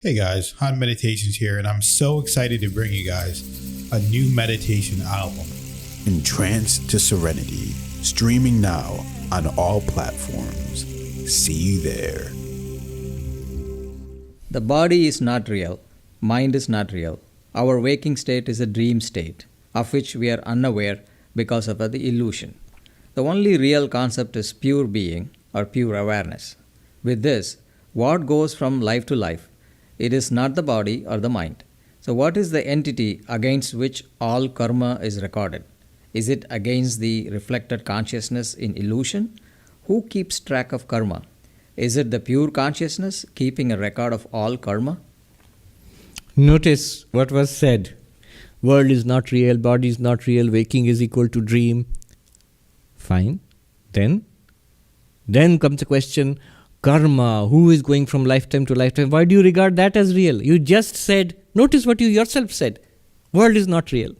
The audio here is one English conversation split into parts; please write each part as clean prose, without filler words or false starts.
Hey guys, Han Meditations here, and I'm so excited to bring you guys a new meditation album. Entranced to Serenity, streaming now on all platforms. See you there. The body is not real. Mind is not real. Our waking state is a dream state, of which we are unaware because of the illusion. The only real concept is pure being or pure awareness. With this, what goes from life to life? It is not the body or the mind. So what is the entity against which all karma is recorded? Is it against the reflected consciousness in illusion? Who keeps track of karma? Is it the pure consciousness keeping a record of all karma? Notice what was said. World is not real, body is not real, waking is equal to dream. Fine. Then comes the question, karma, who is going from lifetime to lifetime? Why do you regard that as real? You just said, notice what you yourself said. World is not real.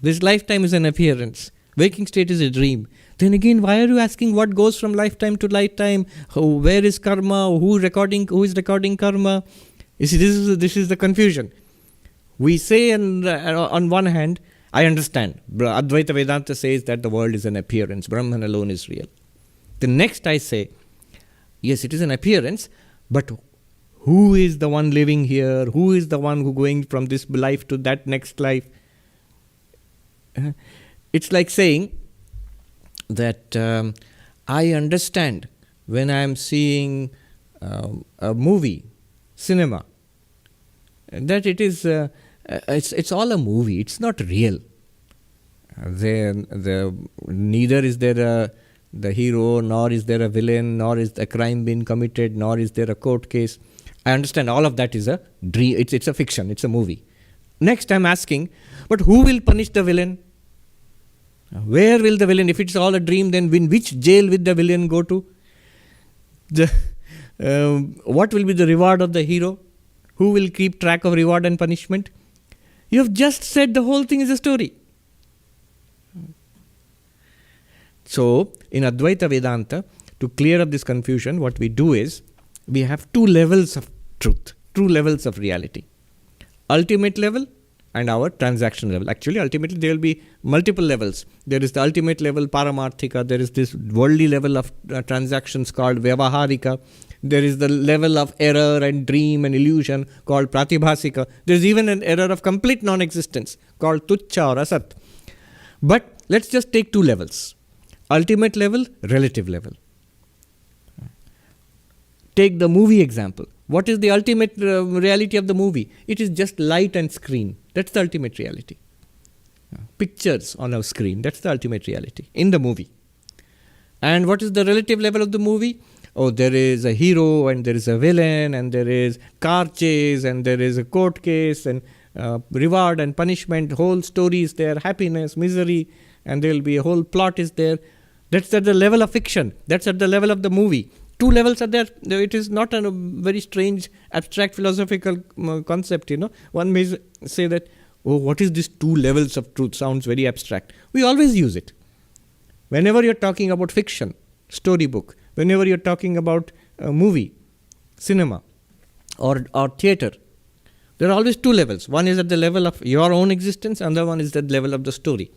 This lifetime is an appearance. Waking state is a dream. Then again, why are you asking what goes from lifetime to lifetime? Where is karma? Who is recording karma? You see, this is the confusion. We say on one hand, I understand. Advaita Vedanta says that the world is an appearance. Brahman alone is real. The next I say, yes, it is an appearance, but who is the one living here? Who is the one who going from this life to that next life? It's like saying that I understand when I am seeing a movie, cinema, that it is it's all a movie. It's not real. Neither is there the hero, nor is there a villain, nor is a crime being committed, nor is there a court case. I understand all of that is a dream. It's a fiction. It's a movie. Next, I'm asking, but who will punish the villain? Where will the villain? If it's all a dream, then in which jail will the villain go to? What will be the reward of the hero? Who will keep track of reward and punishment? You have just said the whole thing is a story. So, in Advaita Vedanta, to clear up this confusion, what we do is, we have two levels of truth, two levels of reality. Ultimate level and our transaction level. Actually, ultimately, there will be multiple levels. There is the ultimate level, Paramarthika. There is this worldly level of transactions called Vyavaharika. There is the level of error and dream and illusion called Pratibhasika. There is even an error of complete non-existence called Tuchcha or Asat. But let's just take two levels. Ultimate level, relative level. Take the movie example. What is the ultimate reality of the movie? It is just light and screen. That's the ultimate reality. Pictures on a screen. That's the ultimate reality in the movie. And what is the relative level of the movie? Oh, there is a hero and there is a villain and there is car chase and there is a court case and reward and punishment. Whole story is there, happiness, misery, and there will be a whole plot is there. That's at the level of fiction. That's at the level of the movie. Two levels are there. It is not a very strange, abstract philosophical concept, One may say that, oh, what is this two levels of truth? Sounds very abstract. We always use it. Whenever you're talking about fiction, storybook, whenever you're talking about a movie, cinema, or theater, there are always two levels. One is at the level of your own existence, and the other one is at the level of the story.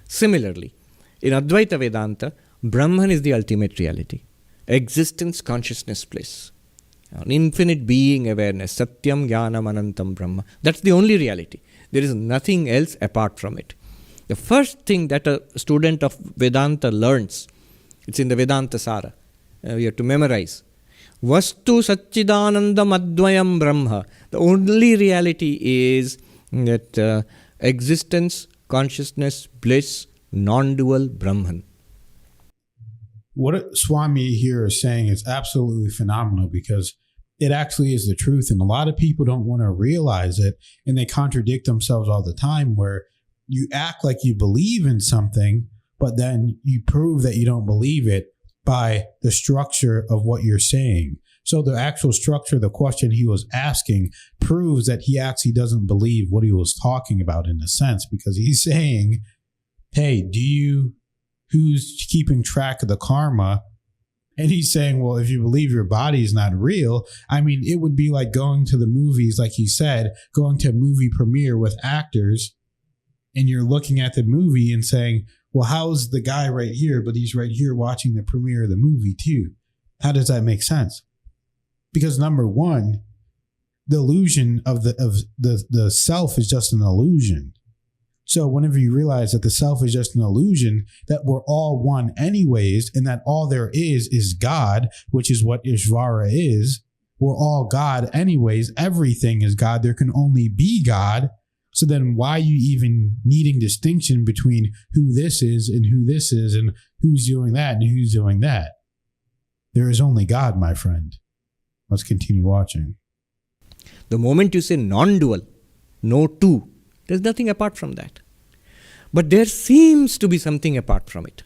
Similarly, in Advaita Vedanta, Brahman is the ultimate reality. Existence, consciousness, bliss. An infinite being awareness. Satyam Jnanam Anantam Brahma. That's the only reality. There is nothing else apart from it. The first thing that a student of Vedanta learns, it's in the Vedanta Sara. You have to memorize. Vastu Satchidanandam Advayam Brahma. The only reality is that existence, consciousness, bliss, non-dual Brahman. What Swami here is saying is absolutely phenomenal because it actually is the truth. And a lot of people don't want to realize it, and they contradict themselves all the time, where you act like you believe in something, but then you prove that you don't believe it by the structure of what you're saying. So the actual structure, the question he was asking, proves that he actually doesn't believe what he was talking about in a sense, because he's saying, hey, who's keeping track of the karma? And he's saying, well, if you believe your body is not real, I mean, it would be like going to the movies, like he said, going to a movie premiere with actors, and you're looking at the movie and saying, well, how's the guy right here, but he's right here watching the premiere of the movie too? How does that make sense? Because number one, the illusion of the self is just an illusion. So whenever you realize that the self is just an illusion, that we're all one anyways, and that all there is God, which is what Ishvara is. We're all God anyways. Everything is God. There can only be God. So then why are you even needing distinction between who this is and who this is and who's doing that and who's doing that? There is only God, my friend. Let's continue watching. The moment you say non-dual, no two, there's nothing apart from that. But there seems to be something apart from it.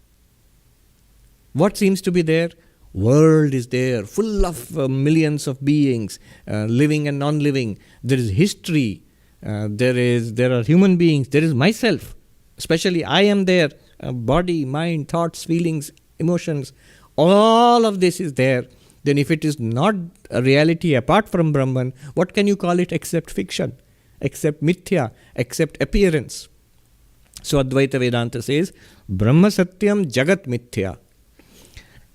What seems to be there? World is there, full of millions of beings, living and non-living. There is history. There are human beings. There is myself. Especially I am there. Body, mind, thoughts, feelings, emotions. All of this is there. Then if it is not a reality apart from Brahman, what can you call it except fiction, except mithya, except appearance? So Advaita Vedanta says, Brahma Satyam Jagat Mithya.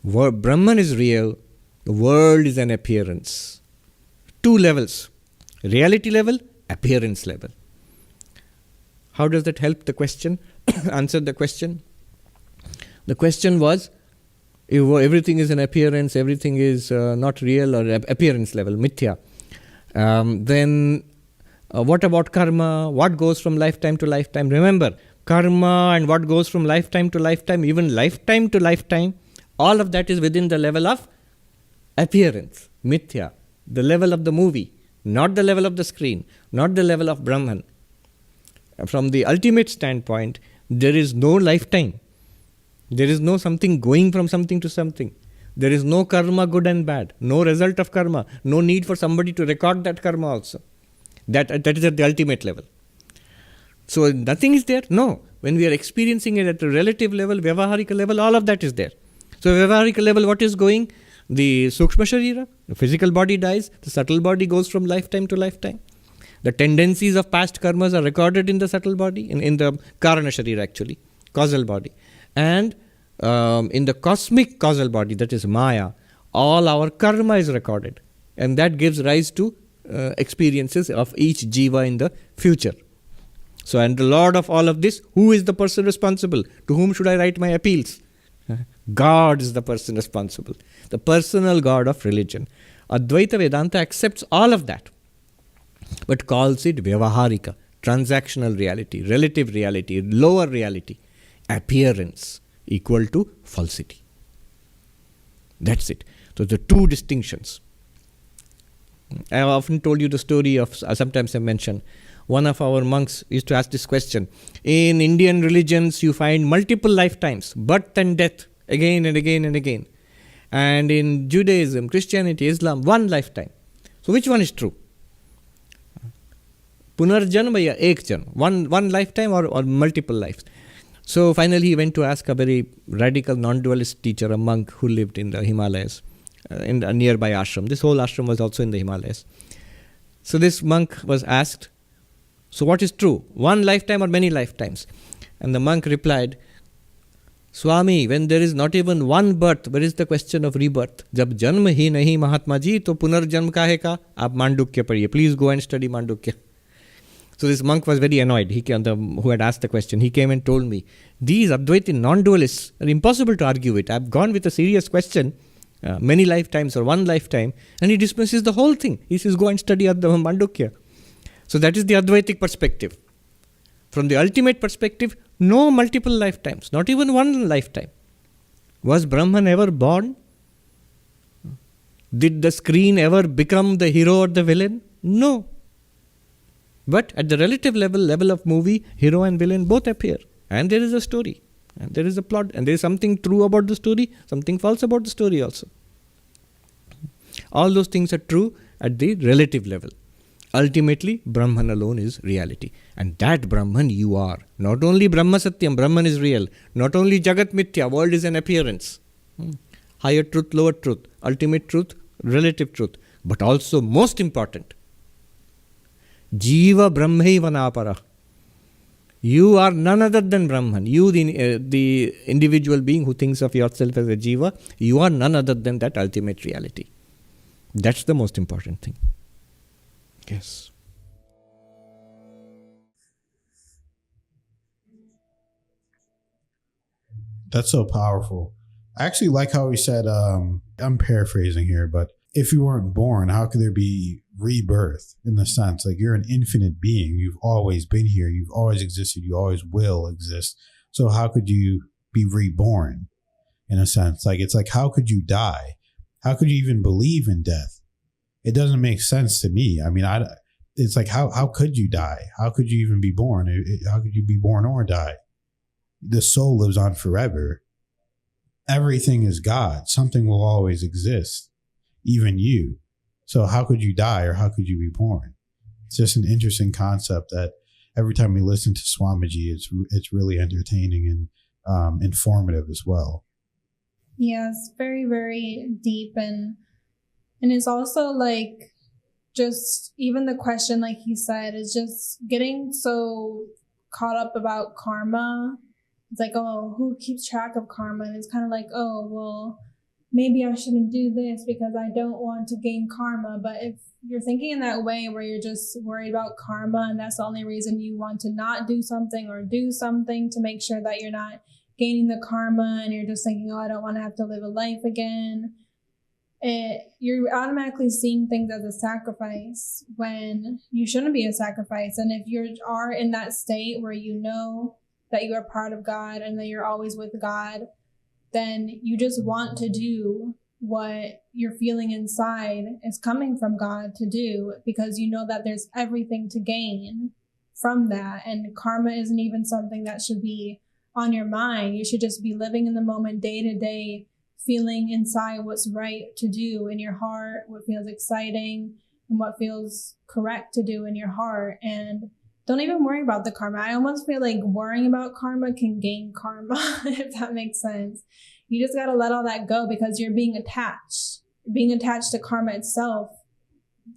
Brahman is real, the world is an appearance. Two levels, reality level, appearance level. How does that help the question? Answer the question. The question was, if everything is an appearance, everything is not real, or appearance level, mithya. Then what about karma? What goes from lifetime to lifetime? Remember, karma and what goes from lifetime to lifetime, even lifetime to lifetime, all of that is within the level of appearance, mithya, the level of the movie, not the level of the screen, not the level of Brahman. From the ultimate standpoint, there is no lifetime. There is no something going from something to something. There is no karma, good and bad. No result of karma. No need for somebody to record that karma also. That is at the ultimate level. So nothing is there? No. When we are experiencing it at a relative level, Vyavaharika level, all of that is there. So Vyavaharika level, what is going? The Sukshma Sharira, the physical body dies, the subtle body goes from lifetime to lifetime. The tendencies of past karmas are recorded in the subtle body, in the Karana Sharira actually, causal body. And in the cosmic causal body, that is Maya, all our karma is recorded. And that gives rise to experiences of each jiva in the future. So, and the Lord of all of this, who is the person responsible? To whom should I write my appeals? God is the person responsible. The personal God of religion. Advaita Vedanta accepts all of that, but calls it Vyavaharika, transactional reality, relative reality, lower reality, appearance equal to falsity. That's it. So the two distinctions. I have often told you the story of, sometimes I mention, one of our monks used to ask this question. In Indian religions, you find multiple lifetimes, birth and death, again and again and again. And in Judaism, Christianity, Islam, one lifetime. So which one is true? Punarjanma ya ek janma, one lifetime or multiple lives. So finally he went to ask a very radical non-dualist teacher, a monk who lived in the Himalayas, in a nearby ashram. This whole ashram was also in the Himalayas. So this monk was asked, so what is true? One lifetime or many lifetimes? And the monk replied, Swami, when there is not even one birth, where is the question of rebirth? Jab janma hi nahi Mahatma ji, to punarjanm kahe ka? Aap Mandukya padhiye. Please go and study Mandukya. So this monk was very annoyed, who had asked the question. He came and told me, these Advaita non-dualists are impossible to argue with. I've gone with a serious question, many lifetimes or one lifetime, and he dismisses the whole thing. He says, go and study Mandukya. So that is the Advaitic perspective. From the ultimate perspective, no multiple lifetimes, not even one lifetime. Was Brahman ever born? Did the screen ever become the hero or the villain? No. But at the relative level of movie, hero and villain both appear. And there is a story. And there is a plot. And there is something true about the story, something false about the story also. All those things are true at the relative level. Ultimately, Brahman alone is reality. And that Brahman you are. Not only Brahma Satyam, Brahman is real. Not only Jagat Mithya, world is an appearance. higher truth, lower truth, ultimate truth, relative truth, but also most important, Jiva Brahmaiva Napara. You are none other than Brahman. You, the individual being who thinks of yourself as a Jiva, you are none other than that ultimate reality. That's the most important thing. Yes. That's so powerful. I actually like how he said, I'm paraphrasing here, but if you weren't born, how could there be rebirth in the sense? Like, you're an infinite being. You've always been here. You've always existed. You always will exist. So how could you be reborn in a sense? Like, it's like, how could you die? How could you even believe in death? It doesn't make sense to me. I mean, it's like, how could you die? How could you even be born? How could you be born or die? The soul lives on forever. Everything is God. Something will always exist, even you. So how could you die or how could you be born? It's just an interesting concept that every time we listen to Swamiji, it's really entertaining and informative as well. Yeah, it's very, very deep, and it's also like, just even the question, like he said, is just getting so caught up about karma. It's like, oh, who keeps track of karma? And it's kind of like, oh, well, maybe I shouldn't do this because I don't want to gain karma. But if you're thinking in that way where you're just worried about karma and that's the only reason you want to not do something or do something to make sure that you're not gaining the karma, and you're just thinking, oh, I don't want to have to live a life again, you're automatically seeing things as a sacrifice when you shouldn't be a sacrifice. And if you are in that state where you know that you are part of God and that you're always with God, then you just want to do what you're feeling inside is coming from God to do, because you know that there's everything to gain from that. And karma isn't even something that should be on your mind. You should just be living in the moment, day to day, feeling inside what's right to do in your heart, what feels exciting and what feels correct to do in your heart. And don't even worry about the karma. I almost feel like worrying about karma can gain karma, if that makes sense. You just got to let all that go, because you're being attached. Being attached to karma itself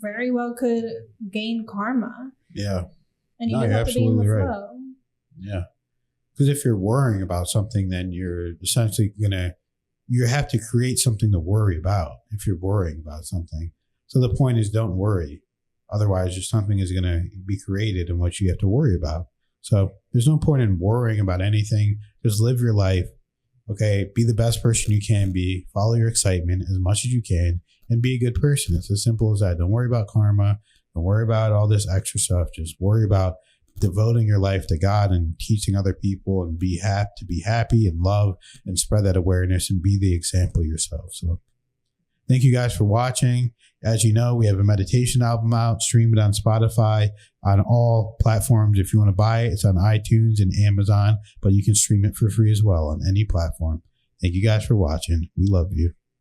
very well could gain karma. Yeah. And you just have to be in the right. flow. Yeah. Because if you're worrying about something, then you're essentially you have to create something to worry about if you're worrying about something. So the point is, don't worry. Otherwise, just something is going to be created in what you have to worry about. So there's no point in worrying about anything. Just live your life. Okay, be the best person you can be. Follow your excitement as much as you can and be a good person. It's as simple as that. Don't worry about karma. Don't worry about all this extra stuff. Just worry about devoting your life to God and teaching other people, and be happy and love and spread that awareness and be the example yourself. So thank you guys for watching. As you know, we have a meditation album out. Stream it on Spotify, on all platforms. If you want to buy it, it's on iTunes and Amazon, but you can stream it for free as well on any platform. Thank you guys for watching. We love you.